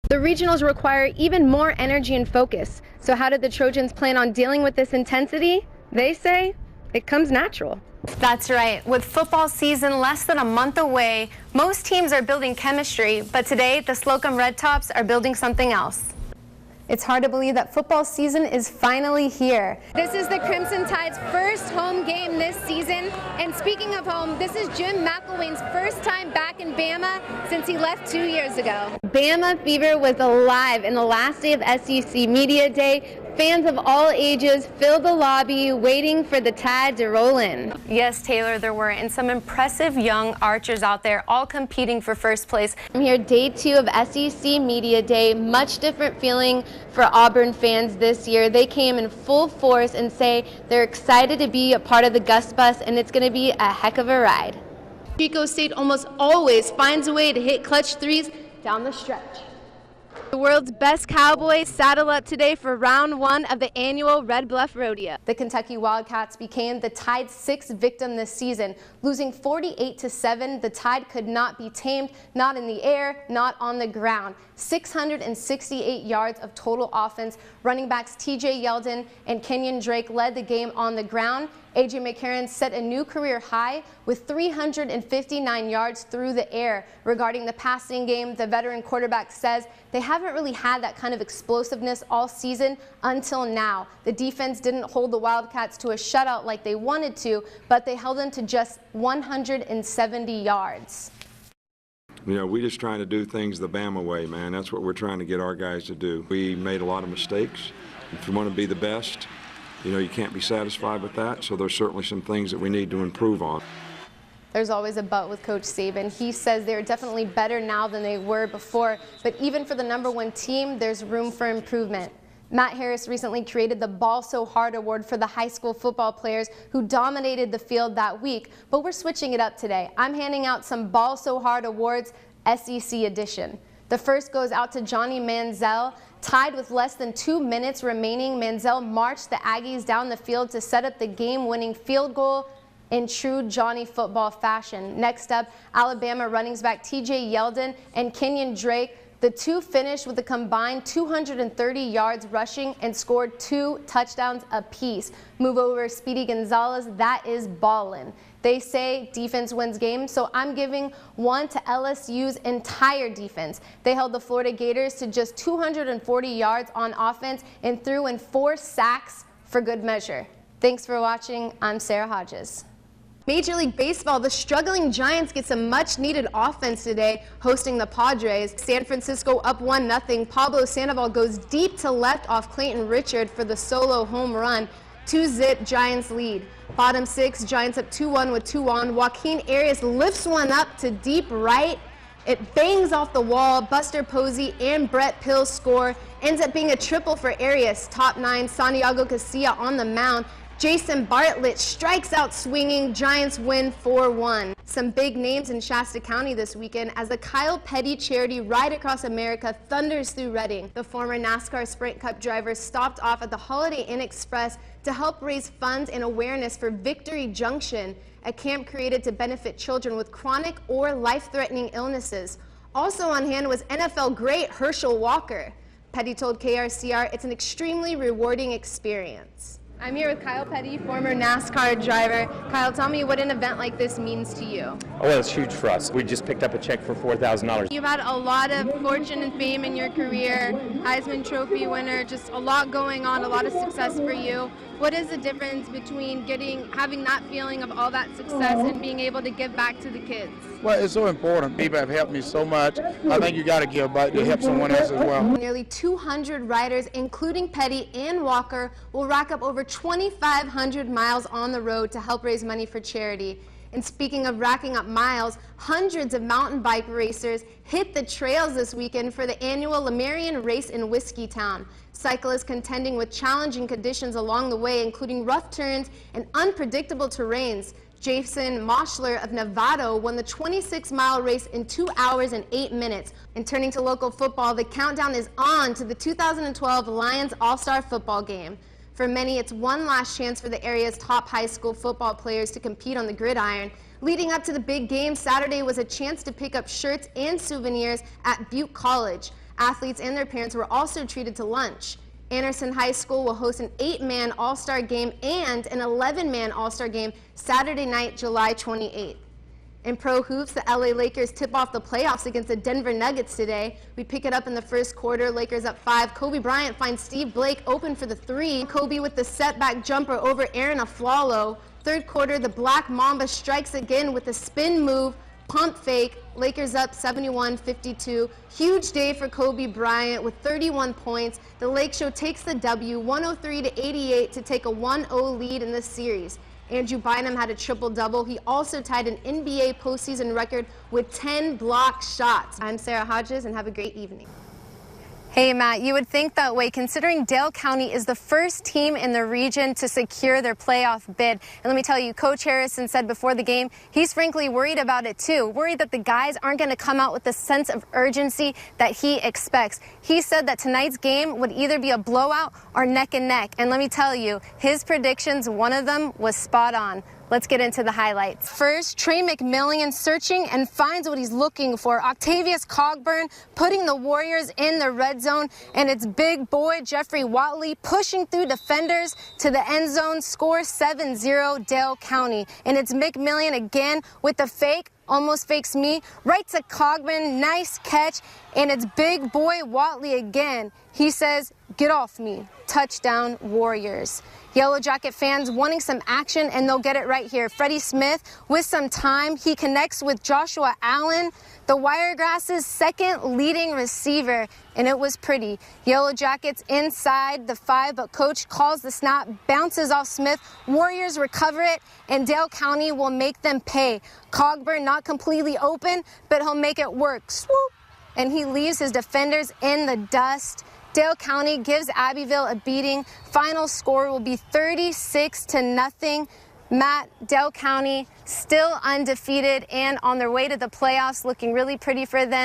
The regionals require even more energy and focus. So how did the Trojans plan on dealing with this intensity? They say it comes natural. That's right. With football season less than a month away, most teams are building chemistry, but today the Slocum Red Tops are building something else. It's hard to believe that football season is finally here. This is the Crimson Tide's first home game this season. And speaking of home, this is Jim McElwain's first time back in Bama since he left 2 years ago. Bama fever was alive in the last day of SEC Media Day. Fans of all ages filled the lobby waiting for the Tide to roll in. Yes, Taylor, there were, and some impressive young archers out there all competing for first place. I'm here day 2 of SEC Media Day. Much different feeling for Auburn fans this year. They came in full force and say they're excited to be a part of the Gus Bus, and it's going to be a heck of a ride. Chico State almost always finds a way to hit clutch threes down the stretch. The world's best Cowboys saddle up today for round 1 of the annual Red Bluff Rodeo. The Kentucky Wildcats became the Tide's 6th victim this season. Losing 48-7, the Tide could not be tamed, not in the air, not on the ground. 668 yards of total offense. Running backs TJ Yeldon and Kenyon Drake led the game on the ground. A.J. McCarron set a new career high with 359 yards through the air. Regarding the passing game, the veteran quarterback says they haven't really had that kind of explosiveness all season until now. The defense didn't hold the Wildcats to a shutout like they wanted to, but they held them to just 170 yards. You know, we're just trying to do things the Bama way, man. That's what we're trying to get our guys to do. We made a lot of mistakes. If you want to be the best, you know, you can't be satisfied with that, so there's certainly some things that we need to improve on. There's always a but with Coach Saban. He says they're definitely better now than they were before, but even for the #1 team, there's room for improvement. Matt Harris recently created the Ball So Hard Award for the high school football players who dominated the field that week, but we're switching it up today. I'm handing out some Ball So Hard Awards, SEC edition. The first goes out to Johnny Manziel. Tied with less than 2 minutes remaining, Manziel marched the Aggies down the field to set up the game-winning field goal in true Johnny football fashion. Next up, Alabama running back TJ Yeldon and Kenyon Drake. The two finished with a combined 230 yards rushing and scored 2 touchdowns apiece. Move over Speedy Gonzalez, that is ballin'. They say defense wins games, so I'm giving one to LSU's entire defense. They held the Florida Gators to just 240 yards on offense and threw in 4 sacks for good measure. Thanks for watching. I'm Sarah Hodges. Major League Baseball, the struggling Giants get some much-needed offense today, hosting the Padres. San Francisco up 1-0. Pablo Sandoval goes deep to left off Clayton Richard for the solo home run. 2-zip Giants lead. Bottom 6, Giants up 2-1 with 2 on. Joaquin Arias lifts one up to deep right. It bangs off the wall. Buster Posey and Brett Pills score. Ends up being a triple for Arias. Top 9, Santiago Casilla on the mound. Jason Bartlett strikes out swinging. Giants win 4-1. Some big names in Shasta County this weekend as the Kyle Petty Charity Ride Across America thunders through Reading. The former NASCAR Sprint Cup driver stopped off at the Holiday Inn Express to help raise funds and awareness for Victory Junction, a camp created to benefit children with chronic or life-threatening illnesses. Also on hand was NFL great Herschel Walker. Petty told KRCR it's an extremely rewarding experience. I'm here with Kyle Petty, former NASCAR driver. Kyle, tell me what an event like this means to you. Oh, well, it's huge for us. We just picked up a check for $4,000. You've had a lot of fortune and fame in your career, Heisman Trophy winner, just a lot going on, a lot of success for you. What is the difference between having that feeling of all that success and being able to give back to the kids? Well, it's so important. People have helped me so much. I think you got to give back to help someone else as well. Nearly 200 riders, including Petty and Walker, will rack up over 2,500 miles on the road to help raise money for charity. And speaking of racking up miles, hundreds of mountain bike racers hit the trails this weekend for the annual Lemurian Race in Whiskeytown. Cyclists contending with challenging conditions along the way, including rough turns and unpredictable terrains. Jason Moschler of Novato won the 26-mile race in 2 hours and 8 minutes. And turning to local football, the countdown is on to the 2012 Lions All-Star Football Game. For many, it's one last chance for the area's top high school football players to compete on the gridiron. Leading up to the big game, Saturday was a chance to pick up shirts and souvenirs at Butte College. Athletes and their parents were also treated to lunch. Anderson High School will host an 8-man All-Star game and an 11-man All-Star game Saturday night, July 28th. In pro hoops, the LA Lakers tip off the playoffs against the Denver Nuggets today. We pick it up in the first quarter. Lakers up 5. Kobe Bryant finds Steve Blake open for the 3. Kobe with the setback jumper over Aaron Aflalo. Third quarter, the Black Mamba strikes again with a spin move, pump fake. Lakers up 71-52. Huge day for Kobe Bryant with 31 points. The Lake Show takes the W 103-88 to take a 1-0 lead in this series. Andrew Bynum had a triple-double. He also tied an NBA postseason record with 10 blocked shots. I'm Sarah Hodges, and have a great evening. Hey, Matt, you would think that way considering Dale County is the first team in the region to secure their playoff bid. And let me tell you, Coach Harrison said before the game, he's frankly worried about it too, worried that the guys aren't going to come out with the sense of urgency that he expects. He said that tonight's game would either be a blowout or neck and neck. And let me tell you, his predictions, one of them was spot on. Let's get into the highlights. First, Trey McMillian searching and finds what he's looking for. Octavius Cogburn putting the Warriors in the red zone, and it's big boy Jeffrey Watley pushing through defenders to the end zone, score 7-0 Dale County. And it's McMillian again with the fake. Almost fakes me, right to Cogburn, nice catch, and it's big boy Watley again. He says, "Get off me." Touchdown Warriors. Yellow Jacket fans wanting some action, and they'll get it right here. Freddie Smith with some time. He connects with Joshua Allen, the Wiregrass's second leading receiver, and it was pretty. Yellow Jackets inside the 5, but coach calls the snap, bounces off Smith. Warriors recover it, and Dale County will make them pay. Cogburn not completely open, but he'll make it work. Swoop! And he leaves his defenders in the dust. Dale County gives Abbeville a beating. Final score will be 36-0. Matt, Dale County still undefeated and on their way to the playoffs, looking really pretty for them.